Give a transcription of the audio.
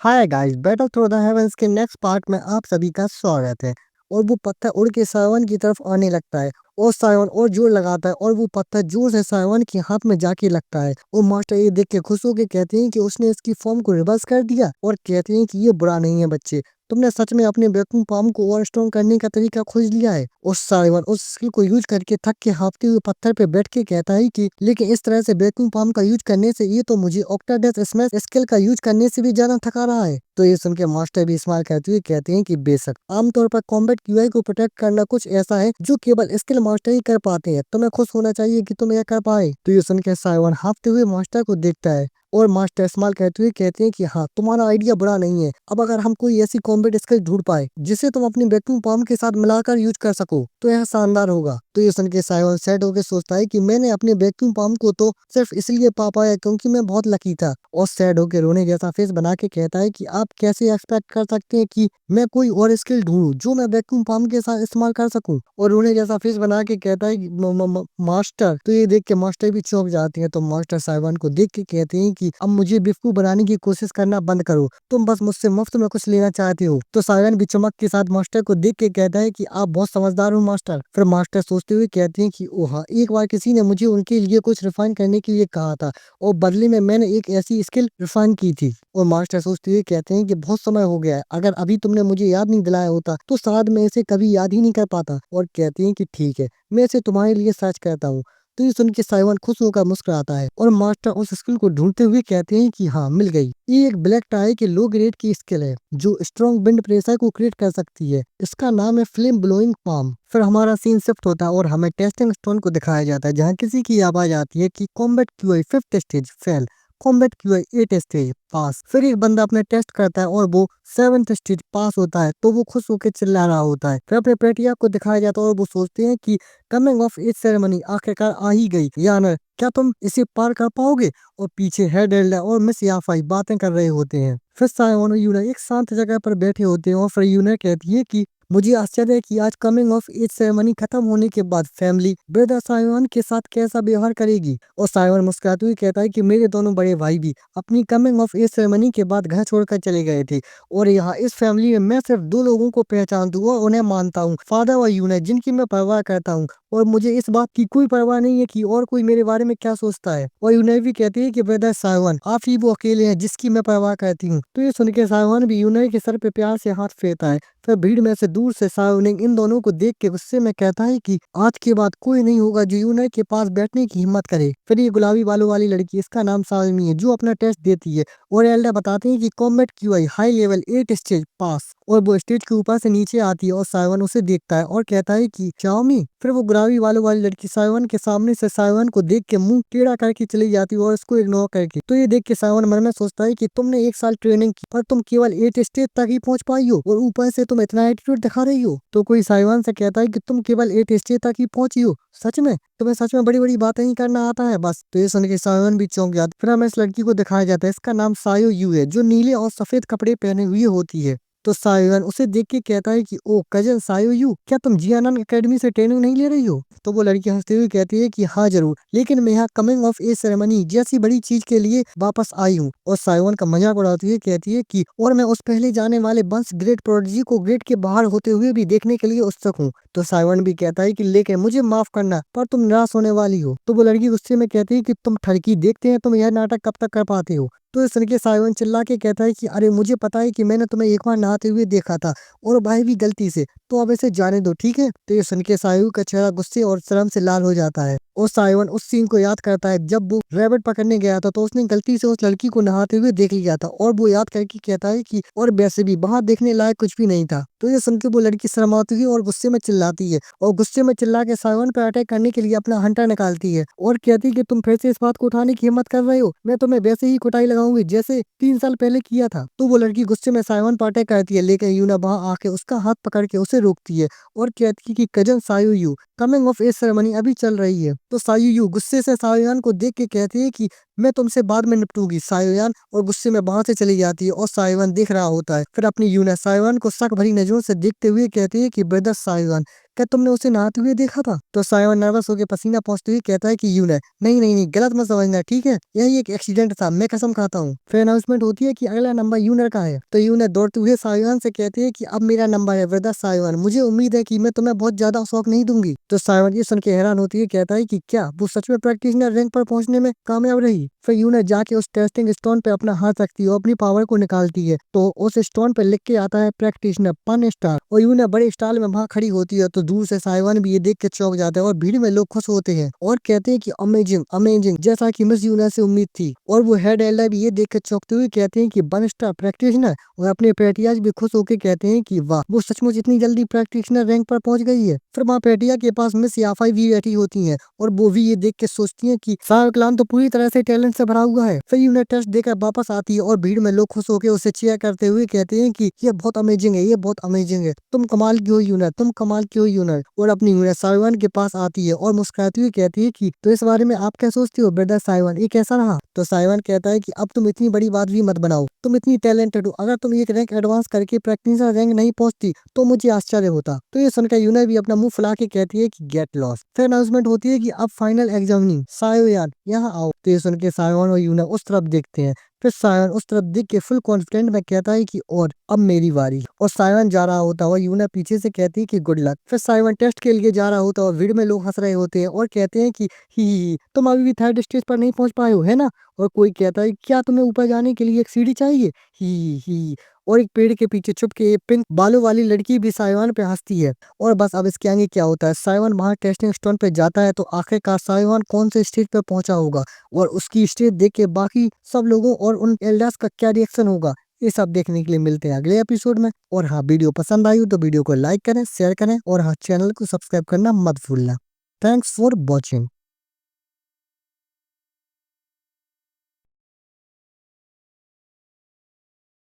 Hi guys, Battle Through the Heavens के next part में आप सभी का स्वागत है। और वो पत्थर उड़ के साइवन की तरफ आने लगता है और साइवन और जोर लगाता है और वो पत्थर जोर से साइवन के हाथ में जाके लगता है। और मास्टर ये देख के खुश होके कहते हैं कि उसने इसकी फॉर्म को रिवर्स कर दिया और कहते हैं कि ये बुरा नहीं है बच्चे, तुमने सच में अपने वैक्यूम पाम को और स्ट्रॉन्ग करने का तरीका खोज लिया है। और साइवन उस स्किल को यूज करके थक के हांफते हुए पत्थर पे बैठ के कहता है कि लेकिन इस तरह से वैक्यूम पाम का यूज करने से ये तो मुझे ऑक्टाडेथ स्मैश स्किल का यूज करने से भी ज्यादा थका रहा है। तो ये सुन के मास्टर भी स्माइल करते हुए कहते हैं कि बेशक आमतौर पर कॉम्बैट क्यूआई को प्रोटेक्ट करना कुछ ऐसा है जो केवल स्किल मास्टर ही कर पाते हैं, तुम्हें खुश होना चाहिए कि तुम यह कर पाए। तो ये सुन के साइवन हांफते हुए मास्टर को देखता है और मास्टर स्माइल करते हुए कहते हैं कि हाँ, तुम्हारा आइडिया बुरा नहीं है। अब अगर हम कोई ऐसी कॉम्बैट स्किल ढूंढ पाए जिसे तुम अपनी वैक्यूम पाम के साथ मिलाकर यूज कर सको तो यह शानदार होगा। तो ये सुन के साइवन सेट होकर सोचता है कि मैंने अपने वैक्यूम पाम को तो सिर्फ इसलिए पा पाया क्योंकि मैं बहुत लकी था। और सैड होकर रोने जैसा फेस बना के कहता है कि आप कैसे एक्सपेक्ट कर सकते हैं कि मैं कोई और स्किल ढूंढूं जो मैं वैक्यूम पाम के साथ इस्तेमाल कर सकूं। और रोने जैसा फेस बना के कहता है कि मास्टर। तो ये देख के मास्टर भी चौंक जाते हैं। तो मास्टर साइवन को देख के कहते हैं कि अब मुझे बेवकूफ बनाने की कोशिश करना बंद करो, तुम बस मुझसे मुफ्त में कुछ लेना चाहते हो। तो साइवन भी चमक के साथ मास्टर को देख के कहता है कि आप बहुत समझदार हो मास्टर। फिर मास्टर सोचते हुए कहते हैं कि ओह हाँ, एक बार किसी ने मुझे उनके लिए कुछ रिफाइन करने के लिए कहा था और बदले में मैंने एक ऐसी स्किल रिफाइन की थी। और मास्टर सोचते हुए कहते हैं कि बहुत समय हो गया है, अगर अभी तुमने मुझे याद नहीं दिलाया होता तो शायद मैं इसे कभी याद ही नहीं कर पाता। और कहते हैं कि ठीक है, मैं इसे तुम्हारे लिए सर्च करता हूँ। तो ये सुन के साइवन खुश होकर मुस्कुराता है और मास्टर उस स्किल को ढूंढते हुए कहते हैं कि हाँ, मिल गई। ये एक ब्लैक टाई के लो ग्रेड की स्किल है जो स्ट्रॉन्ग विंड प्रेशर को क्रिएट कर सकती है। इसका नाम है फ्लेम ब्लोइंग पाम। फिर हमारा सीन शिफ्ट होता है और हमें टेस्टिंग स्टोन को दिखाया जाता है जहाँ किसी की आवाज आती है कि combat QI 5th stage fail, combat QI 8th stage pass. फिर एक बंदा अपने टेस्ट करता है और वो 7th स्टेज पास होता है तो वो खुश होकर चिल्ला रहा होता है। फिर अपने पेटिया को दिखाया जाता है और वो सोचते हैं कि कमिंग ऑफ एज सेरेमनी आखिरकार आ ही गई, यानी क्या तुम इसे पार कर पाओगे। और पीछे हेड एल्डर और मिस याफाई बातें कर रहे होते हैं। फिर साइमन और यूना एक शांत जगह पर बैठे होते हैं और फिर यूना कहती है कि मुझे आश्चर्य है कि आज कमिंग ऑफ एज सेरेमनी खत्म होने के बाद फैमिली ब्रदर साइमन के साथ कैसा व्यवहार करेगी। और साइमन मुस्कुराते हुए कहता है कि मेरे दोनों बड़े भाई भी अपनी कमिंग ऑफ एज सेरेमनी के बाद घर छोड़कर चले गए थे और यहाँ इस फैमिली में मैं सिर्फ दो लोगों को पहचानता हूँ और उन्हें मानता हूँ, फादर और यूना, जिनकी मैं परवाह करता हूँ। और मुझे इस बात की कोई परवाह नहीं है कि और कोई मेरे बारे में क्या सोचता है। और यूनाई भी कहती है कि ब्रदर साइवन, आप ही वो अकेले हैं जिसकी मैं परवाह करती हूँ। तो ये सुन के साइवन भी यूनाई के सर पे प्यार से हाथ फेरता है। फिर भीड़ में से दूर से साइवन इन दोनों को देख के गुस्से में कहता है कि आज के बाद कोई नहीं होगा जो यूनाई के पास बैठने की हिम्मत करे। फिर ये गुलाबी बालों वाली लड़की, इसका नाम सालमी है, जो अपना टेस्ट देती है और एल्डा बताते हैं कि combat QI high level 8 stage pass. और वो स्टेज के ऊपर से नीचे आती है और साइवन उसे देखता है और कहता है कि चाओमी। फिर वो गुलाबी बालों वाली लड़की साइवन के सामने से साइवन को देख के मुंह टेढ़ा करके चली जाती है और उसको इग्नोर करके। तो ये देख के साइवन मन में सोचता है कि तुमने एक साल ट्रेनिंग की पर तुम केवल 8 स्टेज तक ही पहुंच पाई हो और ऊपर से तुम इतना एटीट्यूड दिखा रही हो। तो कोई साइवन से कहता है कि तुम केवल 8 स्टेज तक ही पहुंची हो, सच में तुम्हें सच में बड़ी बड़ी बातें ही करना आता है बस। तो ये सुन के साइवन भी चौंक जाता है। फिर हमें इस लड़की को दिखाया जाता है, इसका नाम सायो यू है, जो नीले और सफेद कपड़े पहने हुए होती है। तो सायोन उसे देख के कहता है कि ओ कजन सायो यू, क्या तुम जियानन एकेडमी से ट्रेनिंग नहीं ले रही हो। तो वो लड़की हंसते हुए कहती है कि हाँ जरूर, लेकिन मैं यहाँ कमिंग ऑफ एज सेरेमनी जैसी बड़ी चीज के लिए वापस आई हूँ। और सायोन का मजाक उड़ाती हुई कहती है कि और मैं उस पहले जाने वाले वंश ग्रेट प्रोडिजी को गेट के बाहर होते हुए भी देखने के लिए उत्सुक हूँ। तो साइवन भी कहता है कि लेकिन मुझे माफ करना पर तुम निराश होने वाली हो। तो वो लड़की गुस्से में कहती है कि तुम ठरकी, देखते हैं तुम यह नाटक कब तक कर पाते हो। तो सुन के साइवन चिल्ला के कहता है कि अरे मुझे पता है कि मैंने तुम्हें एक बार नहाते हुए देखा था और भाई भी गलती से, तो अब इसे जाने दो, ठीक है। तो ये सुन के साइवन का चेहरा गुस्से और शर्म से लाल हो जाता है। और साइवन उस सीन को याद करता है जब वो रैबिट पकड़ने गया था तो उसने गलती से उस लड़की को नहाते हुए देख लिया था और वो याद करके कहता है कि और वैसे भी वहां देखने लायक कुछ भी नहीं था। तो ये सुन के वो लड़की शर्माती हुई और गुस्से में चिल्लाती है और गुस्से में चिल्ला के साइवन पर अटैक करने के लिए अपना हंटर निकालती है और कहती है कि तुम फिर से इस बात को उठाने की हिम्मत कर रहे हो, मैं तुम्हें वैसे ही कुटाई लगाऊंगी जैसे 3 साल पहले किया था। तो वो लड़की गुस्से में साइवन पर अटैक करती है, लेकिन यूना वहां आके उसका हाथ पकड़ के उसे रोकती है और कहती है कि कजन सायो यू, कमिंग ऑफ एज सेरेमनी अभी चल रही है। तो सायो यू गुस्से से सायोयान को देख के कहती है कि मैं तुमसे बाद में निपटूंगी सायोयान, और गुस्से में वहां से चली जाती है और सायोयान देख रहा होता है। फिर अपनी यूना सायोयान को शक भरी नजरों से देखते हुए कहती है कि ब्रदर सायोयान, क्या तुमने उसे नहाते हुए देखा था? तो साइमन नर्वस होकर पसीना पोंछते हुए कहता है कि यूनर, नहीं नहीं नहीं, गलत मत समझना, ठीक है, यही एक एक्सीडेंट था, मैं कसम खाता हूँ। फिर अनाउंसमेंट होती है कि अगला नंबर यूनर का है। तो यूनर दौड़ते हुए साइमन से कहते हैं कि अब मेरा नंबर है ब्रदर साइमन, मुझे उम्मीद है कि मैं तुम्हें बहुत ज्यादा शौक नहीं दूंगी। तो साइमन ये सुन के हैरान होती है, कहता है कि क्या वो सच में प्रैक्टिशनर रैंक पर पहुंचने में कामयाब रही? फिर यूनर जाके उस टेस्टिंग स्टोन पे अपना हाथ रखती है और अपनी पावर को निकालती है, तो उस स्टोन पे लिख के आता है प्रैक्टिशनर 5 स्टार। और यूनर बड़े स्टाइल में वहां खड़ी होती है, तो दूर से साइमन भी ये देख के चौंक जाता है और भीड़ में लोग खुश होते हैं और कहते हैं कि अमेजिंग अमेजिंग, जैसा कि मिस यूनर से उम्मीद थी। और वो हेड एल्डर भी ये देख के चौंकते हुए कहते हैं कि 1 स्टार प्रैक्टिशनर, और अपने पेटियाज भी खुश होकर कहते हैं कि वाह, वो सचमुच इतनी जल्दी प्रैक्टिशनर रैंक पर पहुंच गई है। फिर वहाँ पेटिया के पास मिस याफाई भी बैठी होती हैं और वो भी ये देख के सोचती हैं कि सारा क्लान तो पूरी तरह से टैलेंट से भरा हुआ है। फिर यूनर टेस्ट देकर वापस आती है और भीड़ में लोग खुश होकर उसे चीयर करते हुए कहते हैं कि ये बहुत अमेजिंग है, ये बहुत अमेजिंग है, तुम कमाल की हो यूनर, तुम कमाल की हो यूनर। और अपनी यूनर साइमन के पास आती है और मुस्कुराती हुई कहती है कि तो इस बारे में आप क्या सोचते हो ब्रदर साइमन, ये कैसा रहा? तो साइमन कहता है कि अब तुम इतनी बड़ी बात भी मत बनाओ, तुम इतनी टैलेंटेड हो, अगर तुम एक रैंक एडवांस करके प्रैक्टिशनर रैंक नहीं पहुंचती तो मुझे आश्चर्य होता। तो ये सुनकर यूनर भी अपना मुंह फुला के कहती है कि गेट लॉस्ट। फिर अनाउंसमेंट होती है कि अब फाइनल एग्जामिनिंग, सायोयान यहाँ आओ। तो ये सुन के सायोन और यूनर उस तरफ देखते हैं। फिर सायन उस तरफ देख के फुल कॉन्फिडेंट में कहता है कि और अब मेरी बारी। और सायन जा रहा होता है और यूना पीछे से कहती है कि गुड लक। फिर सायन टेस्ट के लिए जा रहा होता है और भीड़ में लोग हंस रहे होते हैं और कहते हैं कि ही तुम अभी भी थर्ड स्टेज पर नहीं पहुंच पाए हो, है ना? और कोई कहता है क्या तुम्हें ऊपर जाने के लिए एक सीढ़ी चाहिए? ही और एक पेड़ के पीछे छुप के एक पिंक बालों वाली लड़की भी साइवान पे हंसती है। और बस अब इसके आगे क्या होता है, साइवान वहां टेस्टिंग स्टोन पे जाता है तो आखिरकार साइवान कौन से स्टेज पे पहुंचा होगा और उसकी स्टेज देख के बाकी सब लोगों और उन एल्डर्स का क्या रिएक्शन होगा, ये सब देखने के लिए मिलते हैं अगले एपिसोड में। और हाँ, वीडियो पसंद आई हो तो वीडियो को लाइक करें, शेयर करें और हाँ, चैनल को सब्सक्राइब करना मत भूलना। Thanks for watching.